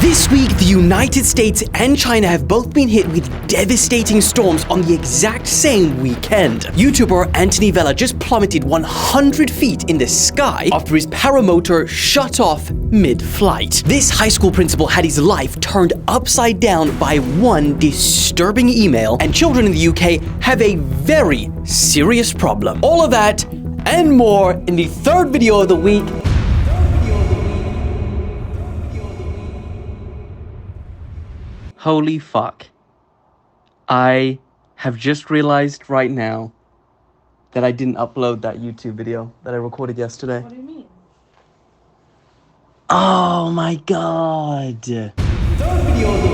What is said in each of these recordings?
This week, the United States and China have both been hit with devastating storms on the exact same weekend. YouTuber Anthony Vella just plummeted 100 feet in the sky after his paramotor shut off mid-flight. This high school principal had his life turned upside down by one disturbing email, and children in the UK have a very serious problem. All of that and more in the third video of the week. Holy fuck. I have just realized right now that I didn't upload that YouTube video that I recorded yesterday. What do you mean? Oh my god. Third video of the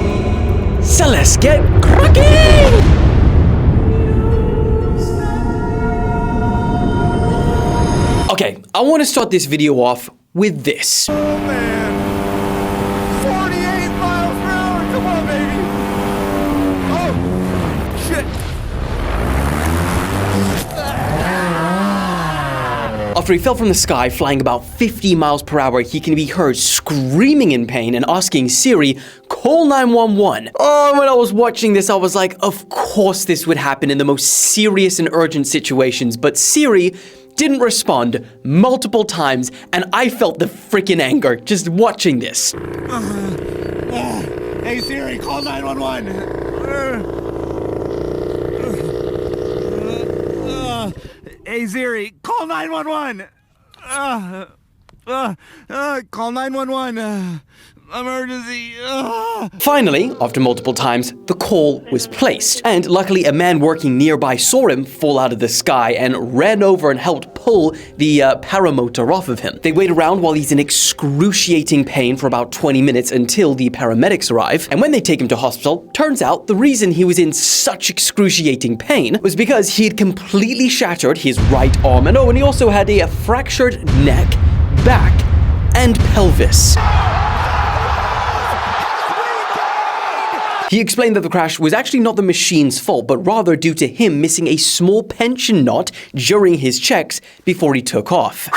week. So let's get cracking! Okay, I want to start this video off with this. Oh man, 48 miles per hour, come on baby. Oh, shit. After he fell from the sky flying about 50 miles per hour, he can be heard screaming in pain and asking Siri, call 911. Oh, when I was watching this, I was like, of course this would happen in the most serious and urgent situations, but Siri didn't respond multiple times, and I felt the freaking anger just watching this. Hey Siri, call 911. Hey Siri, call 911. Call 911. Emergency. Finally, after multiple times, the call was placed, and luckily a man working nearby saw him fall out of the sky and ran over and helped pull the paramotor off of him. They wait around while he's in excruciating pain for about 20 minutes until the paramedics arrive, and when they take him to hospital, turns out the reason he was in such excruciating pain was because he had completely shattered his right arm, and he also had a fractured neck, back, and pelvis. He explained that the crash was actually not the machine's fault, but rather due to him missing a small pension knot during his checks before he took off.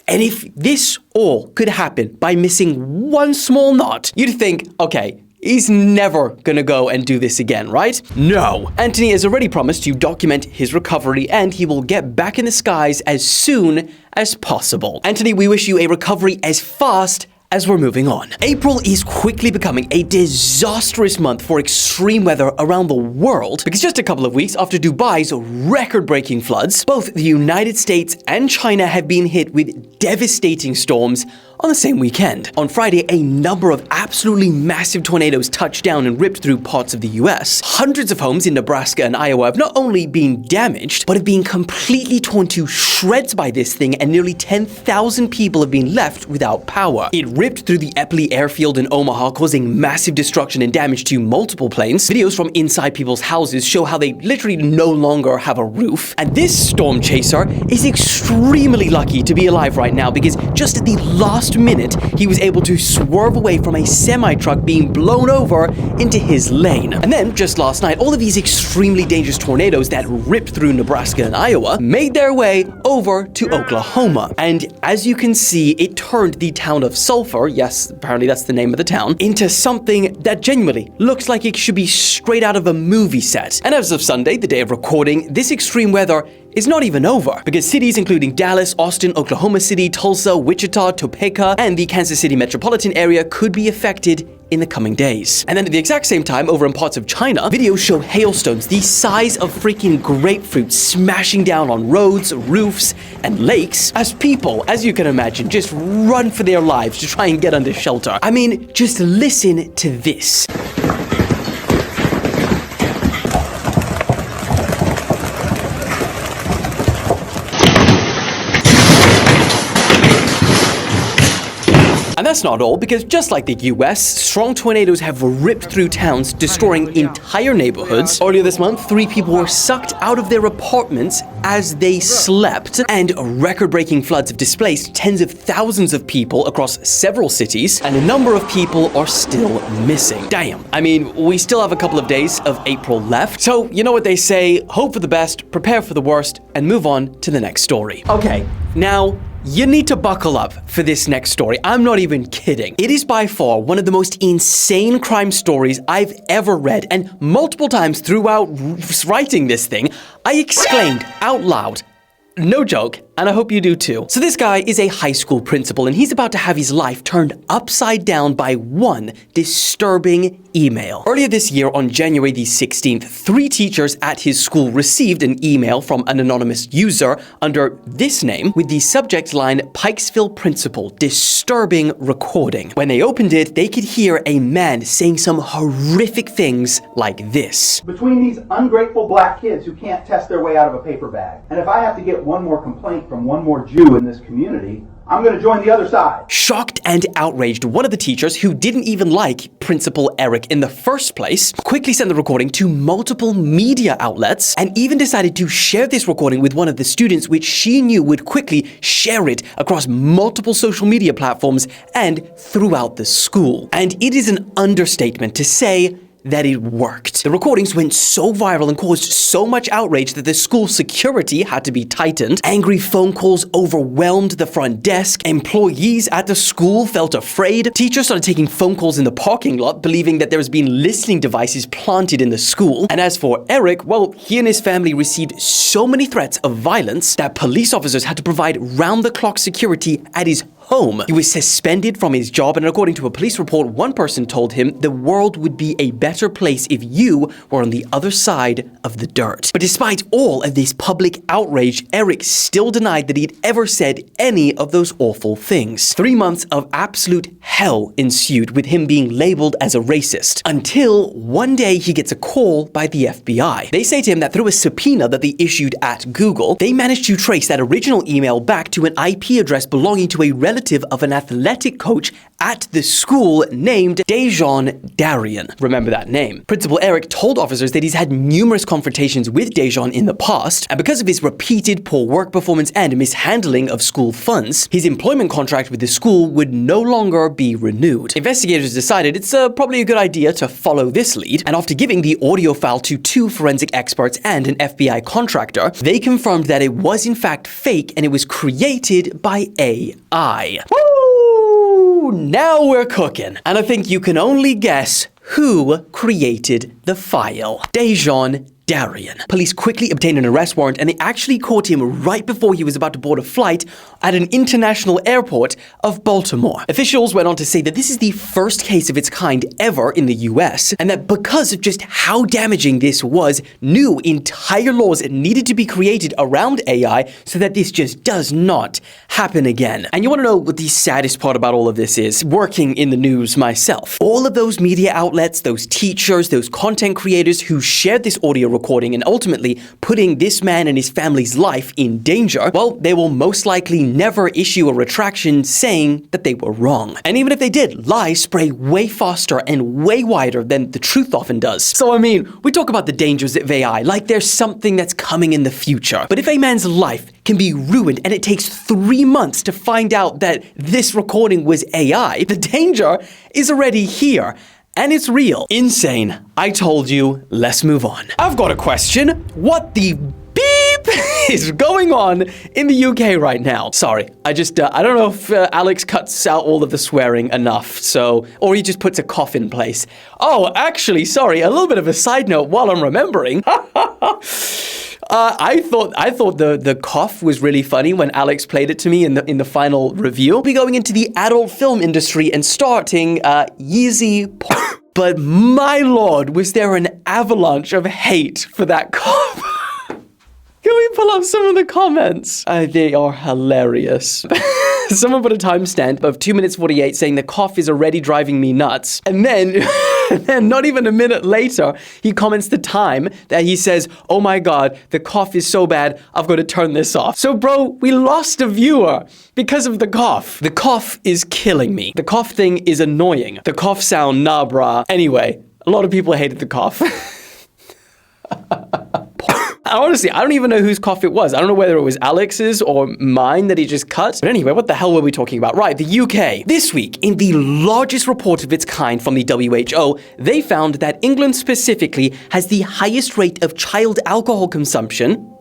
And if this all could happen by missing one small knot, you'd think, okay, he's never gonna go and do this again, right? No. Anthony has already promised to document his recovery, and he will get back in the skies as soon as possible. Anthony, we wish you a recovery as fast as we're moving on. April is quickly becoming a disastrous month for extreme weather around the world, because just a couple of weeks after Dubai's record-breaking floods, both the United States and China have been hit with devastating storms on the same weekend. On Friday, a number of absolutely massive tornadoes touched down and ripped through parts of the US. Hundreds of homes in Nebraska and Iowa have not only been damaged, but have been completely torn to shreds by this thing, and nearly 10,000 people have been left without power. It ripped through the Eppley airfield in Omaha, causing massive destruction and damage to multiple planes. Videos from inside people's houses show how they literally no longer have a roof. And this storm chaser is extremely lucky to be alive right now, because just at the last minute, he was able to swerve away from a semi-truck being blown over into his lane. And then, just last night, all of these extremely dangerous tornadoes that ripped through Nebraska and Iowa made their way over to Oklahoma. And as you can see, it turned the town of Sulphur, yes, apparently that's the name of the town, into something that genuinely looks like it should be straight out of a movie set. And as of Sunday, the day of recording, this extreme weather is not even over, because cities including Dallas, Austin, Oklahoma City, Tulsa, Wichita, Topeka, and the Kansas City metropolitan area could be affected in the coming days. And then at the exact same time, over in parts of China, videos show hailstones the size of freaking grapefruits smashing down on roads, roofs, and lakes, as people, as you can imagine, just run for their lives to try and get under shelter. I mean, just listen to this. And that's not all, because just like the US, strong tornadoes have ripped through towns, destroying entire neighborhoods. Earlier this month, 3 people were sucked out of their apartments as they slept, and record-breaking floods have displaced tens of thousands of people across several cities, and a number of people are still missing. Damn. I mean, we still have a couple of days of April left, so you know what they say, hope for the best, prepare for the worst, and move on to the next story. Okay, now, You need to buckle up for this next story. I'm not even kidding. It is by far one of the most insane crime stories I've ever read, and multiple times throughout writing this thing, I exclaimed out loud, no joke, and I hope you do too. So this guy is a high school principal, and he's about to have his life turned upside down by one disturbing email. Earlier this year, on January the 16th, 3 teachers at his school received an email from an anonymous user under this name with the subject line, Pikesville Principal, disturbing recording. When they opened it, they could hear a man saying some horrific things like this. Between these ungrateful black kids who can't test their way out of a paper bag, and if I have to get one more complaint from one more Jew in this community, I'm going to join the other side. Shocked and outraged, one of the teachers, who didn't even like Principal Eric in the first place, quickly sent the recording to multiple media outlets and even decided to share this recording with one of the students, which she knew would quickly share it across multiple social media platforms and throughout the school. And it is an understatement to say that it worked. The recordings went so viral and caused so much outrage that the school security had to be tightened. Angry phone calls overwhelmed the front desk. Employees at the school felt afraid. Teachers started taking phone calls in the parking lot, believing that there's been listening devices planted in the school. And as for Eric, well, he and his family received so many threats of violence that police officers had to provide round-the-clock security at his home. He was suspended from his job, and according to a police report, one person told him the world would be a better place if you were on the other side of the dirt. But despite all of this public outrage, Eric still denied that he'd ever said any of those awful things. 3 months of absolute hell ensued, with him being labeled as a racist, until one day he gets a call by the FBI. They say to him that through a subpoena that they issued at Google, they managed to trace that original email back to an IP address belonging to a relative of an athletic coach at the school named Doja Darian. Remember that name. Principal Eric told officers that he's had numerous confrontations with Doja in the past, and because of his repeated poor work performance and mishandling of school funds, his employment contract with the school would no longer be renewed. Investigators decided it's probably a good idea to follow this lead, and after giving the audio file to 2 forensic experts and an FBI contractor, they confirmed that it was in fact fake and it was created by AI. Woo! Now we're cooking. And I think you can only guess who created the file. Doja Darian. Police quickly obtained an arrest warrant, and they actually caught him right before he was about to board a flight at an international airport of Baltimore. Officials went on to say that this is the first case of its kind ever in the US, and that because of just how damaging this was, new entire laws needed to be created around AI so that this just does not happen again. And you want to know what the saddest part about all of this is? Working in the news myself. All of those media outlets, those teachers, those content creators who shared this audio recording and ultimately putting this man and his family's life in danger, well, they will most likely never issue a retraction saying that they were wrong. And even if they did, lies spray way faster and way wider than the truth often does. So I mean, we talk about the dangers of AI like there's something that's coming in the future. But if a man's life can be ruined and it takes 3 months to find out that this recording was AI, the danger is already here. And it's real. Insane. I told you, let's move on. I've got a question. What the beep is going on in the UK right now? Sorry, I don't know if Alex cuts out all of the swearing enough, or he just puts a cough in place. Oh, actually, sorry, a little bit of a side note while I'm remembering. I thought the cough was really funny when Alex played it to me in the final review. We'll be going into the adult film industry and starting Yeezy. But my lord, was there an avalanche of hate for that cough? Can we pull up some of the comments? They are hilarious. Someone put a timestamp of 2 minutes 48 saying the cough is already driving me nuts. And then not even a minute later, he comments the time that he says, oh my God, the cough is so bad, I've got to turn this off. So bro, we lost a viewer because of the cough. The cough is killing me. The cough thing is annoying. The cough sound, nah brah. Anyway, a lot of people hated the cough. Honestly, I don't even know whose cough it was. I don't know whether it was Alex's or mine that he just cut. But anyway, what the hell were we talking about? Right, the UK. This week, in the largest report of its kind from the WHO, they found that England specifically has the highest rate of child alcohol consumption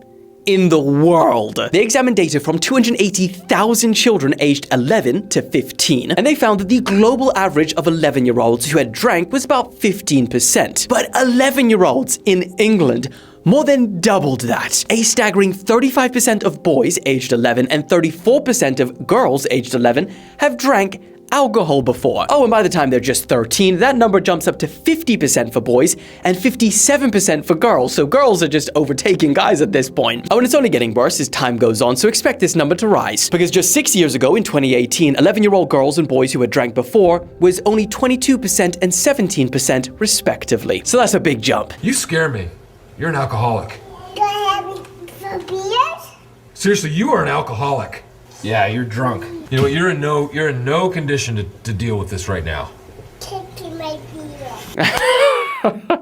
in the world. They examined data from 280,000 children aged 11 to 15, and they found that the global average of 11-year-olds who had drank was about 15%. But 11-year-olds in England more than doubled that. A staggering 35% of boys aged 11 and 34% of girls aged 11 have drank alcohol before. Oh, and by the time they're just 13, that number jumps up to 50% for boys and 57% for girls. So girls are just overtaking guys at this point. Oh, and it's only getting worse as time goes on, so expect this number to rise. Because just 6 years ago, in 2018, 11-year-old girls and boys who had drank before was only 22% and 17% respectively. So that's a big jump. You scare me. You're an alcoholic. Do I have for beers? Seriously, you are an alcoholic. Yeah, you're drunk. You know what? You're in no condition to deal with this right now. Taking my beer.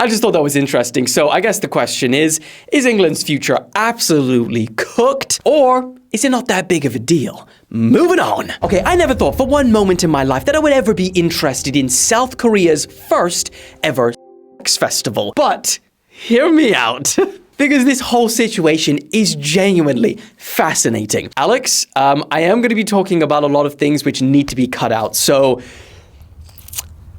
I just thought that was interesting. So I guess the question is England's future absolutely cooked, or is it not that big of a deal? Moving on. Okay, I never thought for one moment in my life that I would ever be interested in South Korea's first ever sex festival. But hear me out. Because this whole situation is genuinely fascinating. Alex, I am going to be talking about a lot of things which need to be cut out, so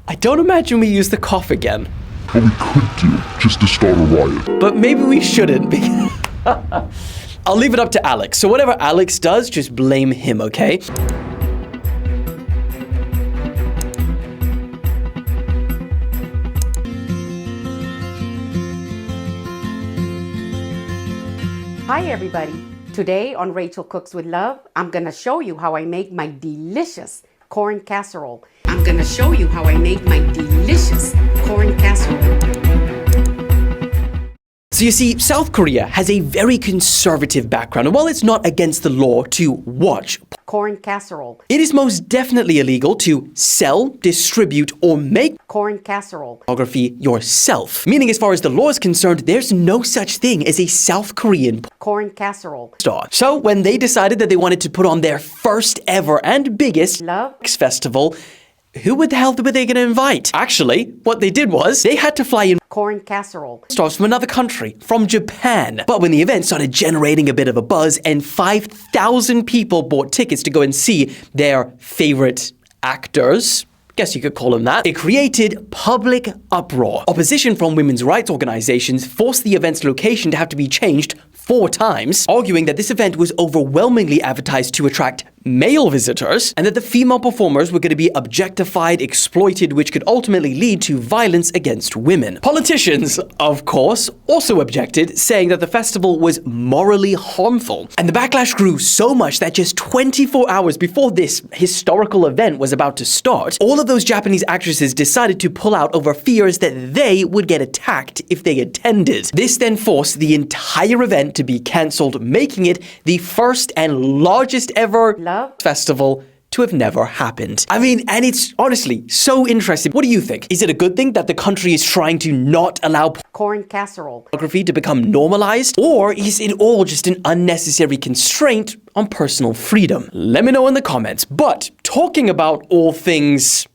I don't imagine we use the cough again. But we could do, just to start a riot. But maybe we shouldn't. I'll leave it up to Alex. So whatever Alex does, just blame him, okay? Hi everybody. Today on Rachel Cooks with Love, I'm gonna show you how I make my delicious corn casserole. I'm gonna show you how I make my delicious corn casserole. So you see, South Korea has a very conservative background, and while it's not against the law to watch Corn casserole. it is most definitely illegal to sell, distribute, or make Corn casserole. pornography yourself. Meaning, as far as the law is concerned, there's no such thing as a South Korean Corn casserole. star. So when they decided that they wanted to put on their first ever and biggest Love. sex festival, who the hell were they going to invite? Actually, what they did was they had to fly in Corn casserole. stars from another country, from Japan. But when the event started generating a bit of a buzz and 5,000 people bought tickets to go and see their favorite actors, guess you could call them that, it created public uproar. Opposition from women's rights organizations forced the event's location to have to be changed 4 times, arguing that this event was overwhelmingly advertised to attract male visitors, and that the female performers were going to be objectified, exploited, which could ultimately lead to violence against women. Politicians, of course, also objected, saying that the festival was morally harmful. And the backlash grew so much that just 24 hours before this historical event was about to start, all of those Japanese actresses decided to pull out over fears that they would get attacked if they attended. This then forced the entire event to be cancelled, making it the first and largest ever festival to have never happened. I mean, and it's honestly so interesting. What do you think? Is it a good thing that the country is trying to not allow Corn casserole. pornography to become normalized? Or is it all just an unnecessary constraint on personal freedom? Let me know in the comments. But talking about all things,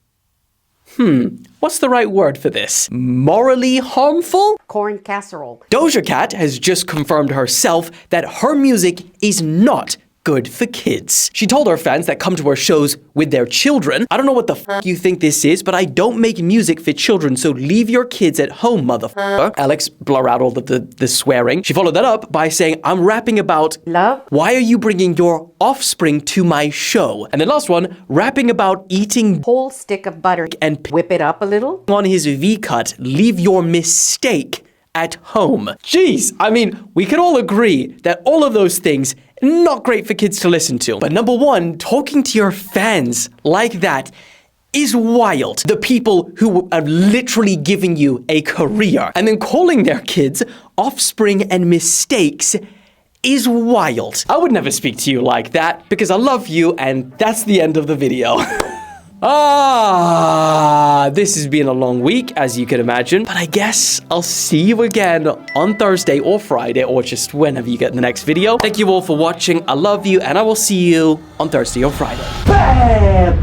what's the right word for this? Morally harmful? Corn casserole. Doja Cat has just confirmed herself that her music is not good for kids. She told her fans that come to her shows with their children, "I don't know what the f*** you think this is, but I don't make music for children, so leave your kids at home, motherfucker." Alex, blur out all of the swearing. She followed that up by saying, "I'm rapping about Love. why are you bringing your offspring to my show?" And the last one, rapping about eating Whole stick of butter and whip it up a little. on his V-cut, leave your mistake at home. Jeez, I mean, we can all agree that all of those things not great for kids to listen to. But number one, talking to your fans like that is wild. The people who are literally giving you a career and then calling their kids offspring and mistakes is wild. I would never speak to you like that because I love you, and that's the end of the video. This has been a long week, as you can imagine, but I guess I'll see you again on Thursday or Friday, or just whenever you get the next video. Thank you all for watching. I love you, and I will see you on Thursday or Friday. Bam!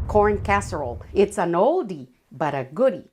Corn casserole. It's an oldie, but a goodie.